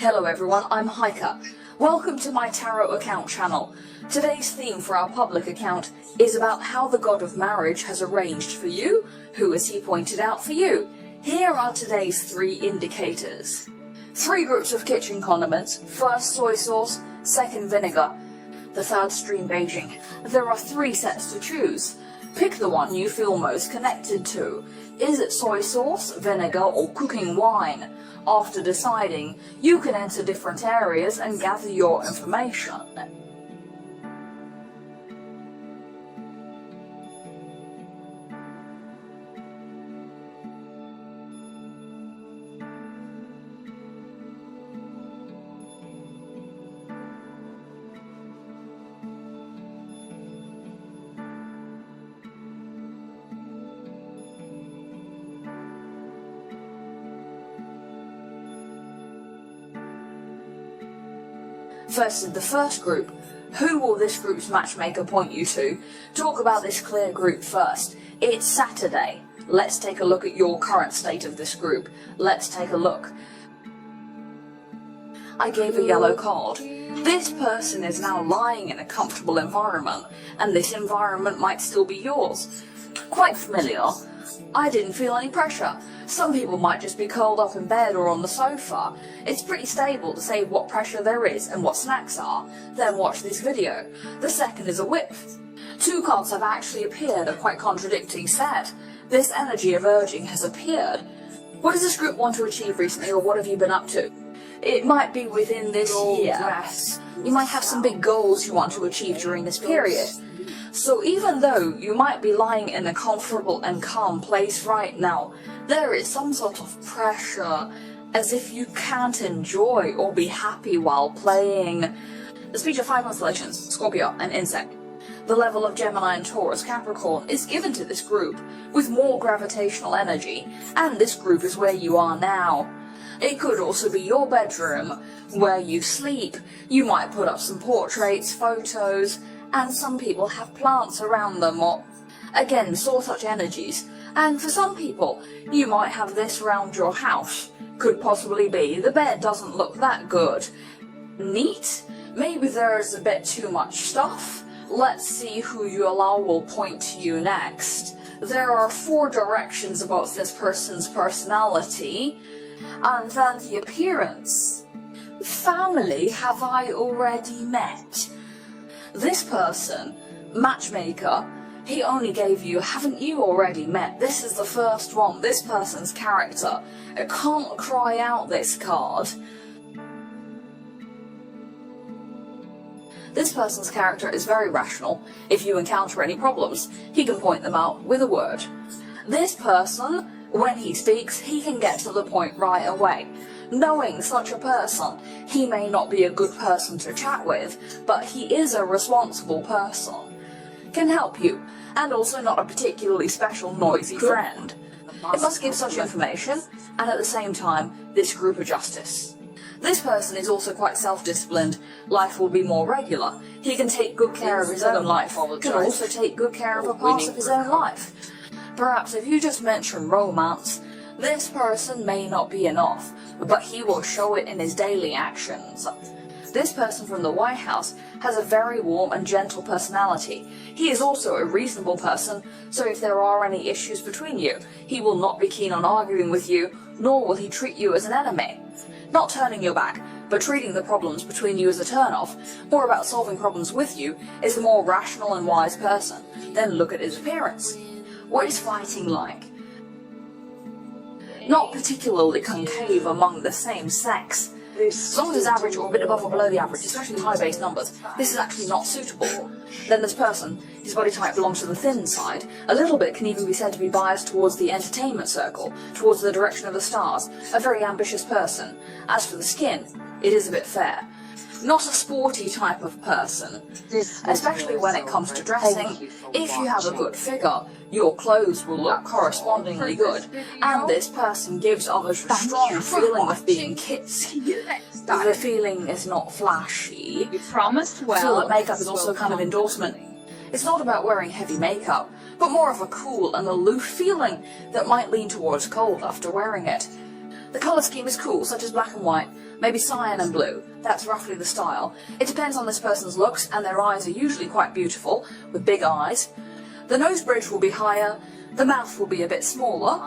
Hello everyone, I'm Heike. Welcome to my tarot account channel. Today's theme for our public account is about how the god of marriage has arranged for you. Who has he pointed out for you? Here are today's 3 indicators. 3 groups of kitchen condiments. First soy sauce, second vinegar, the third stream Beijing. There are 3 sets to choose. Pick the one you feel most connected to. Is it soy sauce, vinegar, or cooking wine? After deciding, you can enter different areas and gather your information. First, in the first group, who will this group's matchmaker point you to? Talk about this clear group first. It's Saturday. Let's take a look at your current state of this group. Let's take a look. I gave a yellow card. This person is now lying in a comfortable environment, and this environment might still be yours. Quite familiar. I didn't feel any pressure. Some people might just be curled up in bed or on the sofa. It's pretty stable to say what pressure there is and what snacks are. Then watch this video. The second is a whip. 2 cards have actually appeared, a quite contradicting set. This energy of urging has appeared. What does this group want to achieve recently, or what have you been up to? It might be within this year. You might have some big goals you want to achieve during this period. So even though you might be lying in a comfortable and calm place right now, there is some sort of pressure, as if you can't enjoy or be happy while playing. The speech of 5 constellations, Scorpio and Insect. The level of Gemini and Taurus, Capricorn is given to this group with more gravitational energy, and this group is where you are now. It could also be your bedroom, where you sleep. You might put up some portraits, photos, and some people have plants around them, or again saw such energies. And for some people, you might have this around your house. Could possibly be the bed doesn't look that good. Neat? Maybe there's a bit too much stuff. Let's see who you allow will point to you next. There are 4 directions about this person's personality, and then the appearance. Family have I already met? This person, matchmaker, he only gave you, haven't you already met? This is the first one, this person's character. I can't cry out this card. This person's character is very rational. If you encounter any problems, he can point them out with a word. This person, when he speaks, he can get to the point right away. Knowing such a person, he may not be a good person to chat with, but he is a responsible person. Can help you, and also not a particularly special noisy friend. It must give such information, and at the same time, this group of justice. This person is also quite self-disciplined. Life will be more regular. He can take good care of his own life, can also take good care of a part of his own life. Perhaps if you just mention romance, this person may not be enough, but he will show it in his daily actions. This person from the White House has a very warm and gentle personality. He is also a reasonable person, so if there are any issues between you, he will not be keen on arguing with you, nor will he treat you as an enemy. Not turning your back, but treating the problems between you as a turn-off, more about solving problems with you, is the more rational and wise person. Then look at his appearance. What is fighting like? Not particularly concave among the same sex. As long as it's average or a bit above or below the average, especially high base numbers, this is actually not suitable. Then this person, his body type belongs to the thin side. A little bit can even be said to be biased towards the entertainment circle, towards the direction of the stars. A very ambitious person. As for the skin, it is a bit fair. Not a sporty type of person, especially when it comes to dressing. If you have a good figure, your clothes will look correspondingly good, and this person gives others a strong feeling of being kids. The feeling is not flashy. You promised well. Feel that makeup is also a kind of endorsement. It's not about wearing heavy makeup, but more of a cool and aloof feeling that might lean towards cold after wearing it. The colour scheme is cool, such as black and white, maybe cyan and blue. That's roughly the style. It depends on this person's looks, and their eyes are usually quite beautiful, with big eyes. The nose bridge will be higher, the mouth will be a bit smaller.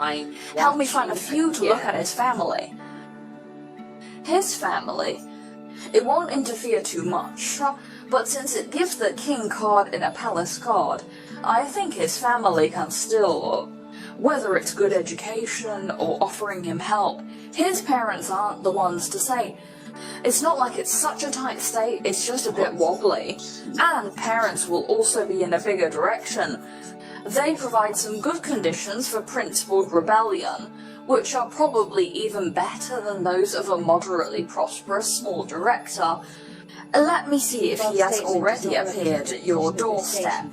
Help me find a few to look at his family. His family, it won't interfere too much, but since it gives the king card in a palace card, I think his family can still, whether it's good education or offering him help, his parents aren't the ones to say. It's not like it's such a tight state, it's just a bit wobbly. And parents will also be in a bigger direction. They provide some good conditions for principled rebellion, which are probably even better than those of a moderately prosperous small director. Let me see if he has already appeared at your doorstep.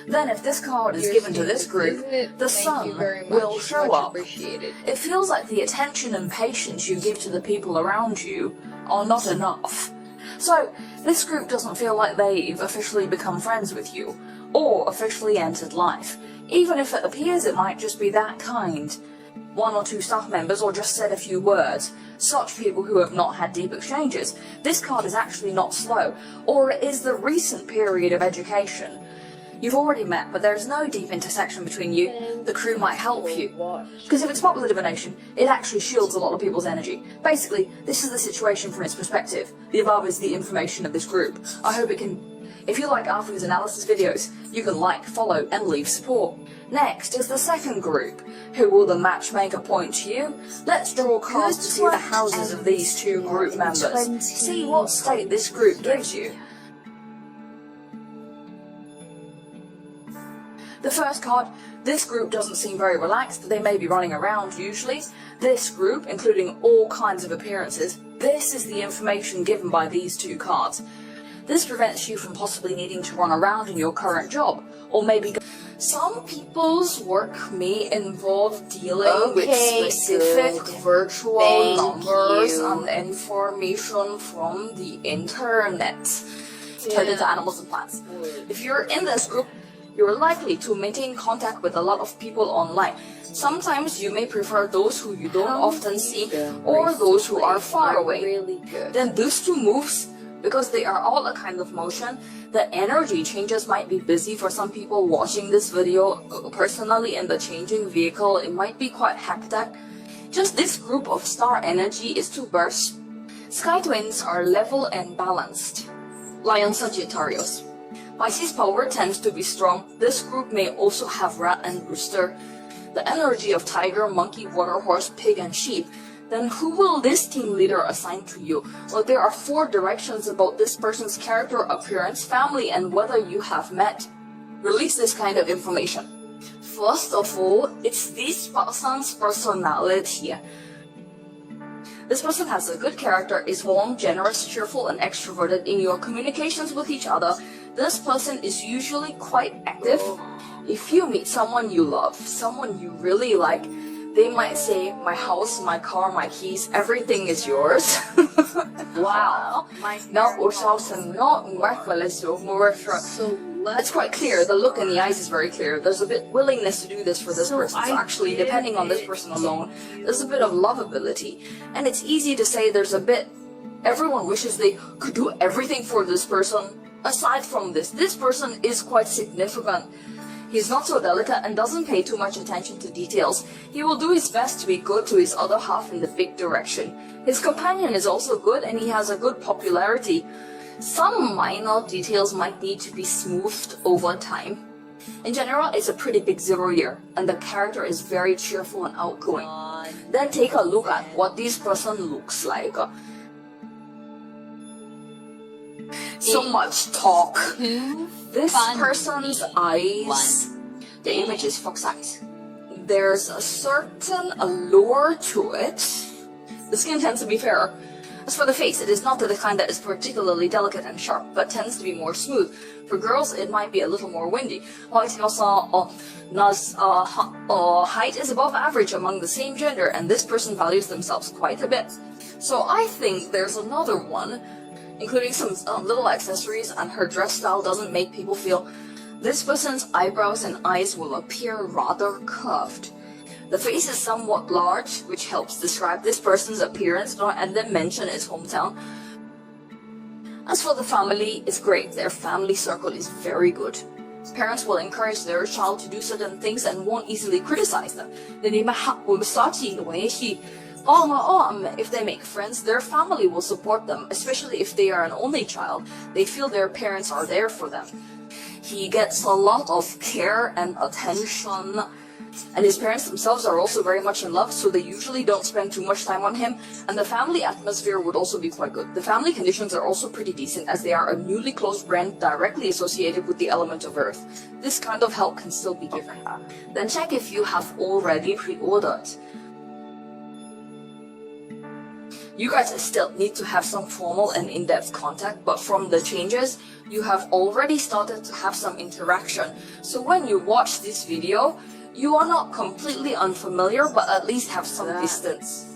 Then if this card is given to this group, the sun will show up. It feels like the attention and patience you give to the people around you are not enough. So this group doesn't feel like they've officially become friends with you, or officially entered life. Even if it appears it might just be that kind. One or two staff members, or just said a few words. Such people who have not had deep exchanges. This card is actually not slow, or it is the recent period of education. You've already met, but there's no deep intersection between you. The crew might help you. Because if it's popular divination, it actually shields a lot of people's energy. Basically, this is the situation from its perspective. The above is the information of this group. I hope it can... If you like Arthur's analysis videos, you can like, follow, and leave support. Next is the second group. Who will the matchmaker point to you? Let's draw cards to see the houses of these two group members. See what state this group gives you. The first card, this group doesn't seem very relaxed, they may be running around usually. This group, including all kinds of appearances, this is the information given by these two cards. This prevents you from possibly needing to run around in your current job, or maybe some people's work may involve dealing with specific virtual numbers and information from the internet, turned into animals and plants. If you're in this group, you're likely to maintain contact with a lot of people online. Sometimes you may prefer those who you don't often see, or those who are far away. Then these two moves, because they are all a kind of motion, the energy changes might be busy for some people watching this video. Personally, in the changing vehicle, it might be quite hectic. Just this group of star energy is to burst. Sky twins are level and balanced. Lion Sagittarius. Pisces power tends to be strong. This group may also have rat and rooster. The energy of tiger, monkey, water horse, pig, and sheep. Then who will this team leader assign to you? Well, there are 4 directions about this person's character, appearance, family, and whether you have met. Release this kind of information. First of all, it's this person's personality. This person has a good character, is warm, generous, cheerful, and extroverted. In your communications with each other, this person is usually quite active. If you meet someone you love, someone you really like, they might say, my house, my car, my keys, everything is yours. Wow. It's quite clear. The look in the eyes is very clear. There's a bit willingness to do this for this person. So actually, depending on this person alone, there's a bit of lovability. And it's easy to say there's a bit, everyone wishes they could do everything for this person. Aside from this person is quite significant. He's not so delicate and doesn't pay too much attention to details. He will do his best to be good to his other half in the big direction. His companion is also good and he has a good popularity. Some minor details might need to be smoothed over time. In general, it's a pretty big 0 year, and the character is very cheerful and outgoing. Then take a look at what this person looks like. So much talk. This person's eyes, the image is fox eyes. There's a certain allure to it. The skin tends to be fairer. As for the face, it is not the kind that is particularly delicate and sharp, but tends to be more smooth. For girls, it might be a little more windy. Height is above average among the same gender, and this person values themselves quite a bit. So I think there's another one, including some little accessories, and her dress style doesn't make people feel. This person's eyebrows and eyes will appear rather curved. The face is somewhat large, which helps describe this person's appearance, and then mention his hometown. As for the family, it's great. Their family circle is very good. Parents will encourage their child to do certain things and won't easily criticize them. If they make friends, their family will support them, especially if they are an only child. They feel their parents are there for them. He gets a lot of care and attention, and his parents themselves are also very much in love, so they usually don't spend too much time on him, and the family atmosphere would also be quite good. The family conditions are also pretty decent, as they are a newly closed brand directly associated with the element of earth. This kind of help can still be given. Then check if you have already pre-ordered. You guys still need to have some formal and in-depth contact, but from the changes, you have already started to have some interaction. So when you watch this video, you are not completely unfamiliar, but at least have some distance.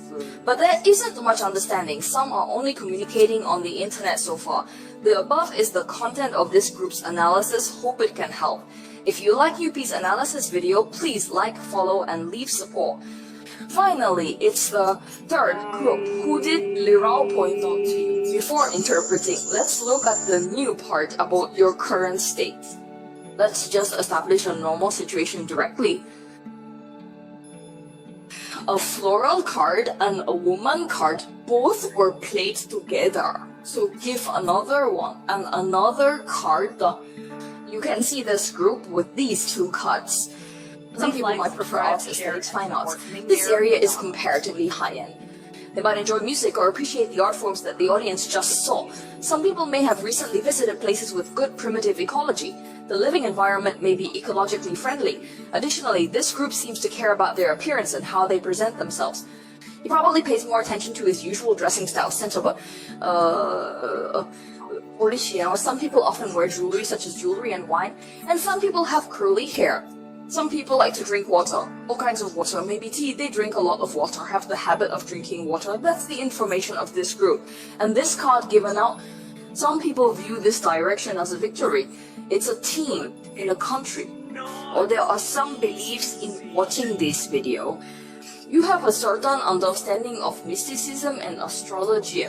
But there isn't much understanding. Some are only communicating on the internet so far. The above is the content of this group's analysis. Hope it can help. If you like UP's analysis video, please like, follow, and leave support. Finally, it's the third group who did Lirao point out to you. Before interpreting, let's look at the new part about your current state. Let's just establish a normal situation directly. A floral card and a woman card both were played together. So give another one and another card. You can see this group with these two cards. Some people might prefer arts, aesthetics, fine arts. This area is comparatively high-end. They might enjoy music or appreciate the art forms that the audience just saw. Some people may have recently visited places with good primitive ecology. The living environment may be ecologically friendly. Additionally, this group seems to care about their appearance and how they present themselves. He probably pays more attention to his usual dressing style, sensible. Some people often wear jewelry such as jewelry and wine, and some people have curly hair. Some people like to drink water, all kinds of water, maybe tea. They drink a lot of water, have the habit of drinking water. That's the information of this group. And this card given out, some people view this direction as a victory. It's a team in a country. Or there are some beliefs in watching this video. You have a certain understanding of mysticism and astrology.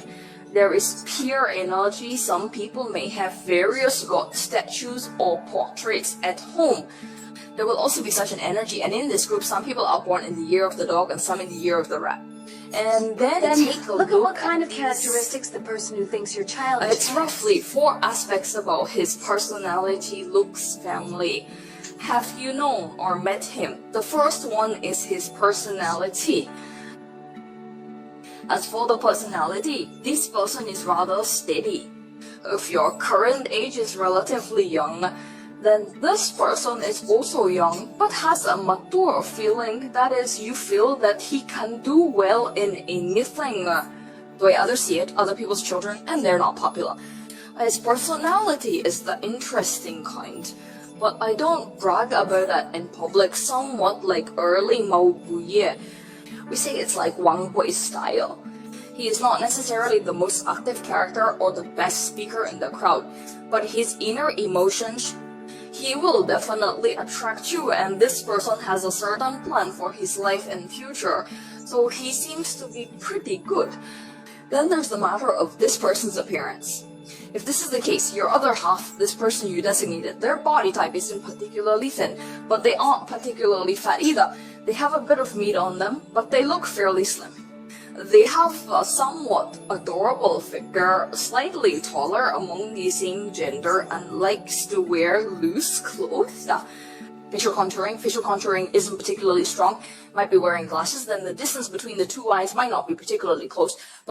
There is pure energy. Some people may have various god statues or portraits at home. There will also be such an energy, and in this group, some people are born in the year of the dog and some in the year of the rat. And then take a look at what kind of characteristics the person who thinks your child is. It's roughly 4 aspects about his personality, looks, family. Have you known or met him? The first one is his personality. As for the personality, this person is rather steady. If your current age is relatively young, then this person is also young but has a mature feeling. That is, you feel that he can do well in anything. The way others see it, other people's children, and they're not popular. His personality is the interesting kind, but I don't brag about that in public, somewhat like early Mao Buye. We say it's like Wang Hui's style. He is not necessarily the most active character or the best speaker in the crowd, but his inner emotions, he will definitely attract you, and this person has a certain plan for his life and future, so he seems to be pretty good. Then there's the matter of this person's appearance. If this is the case, your other half, this person you designated, their body type isn't particularly thin, but they aren't particularly fat either. They have a bit of meat on them, but they look fairly slim. They have a somewhat adorable figure, slightly taller among the same gender, and likes to wear loose clothes. Facial contouring isn't particularly strong. Might be wearing glasses, then the distance between the two eyes might not be particularly close.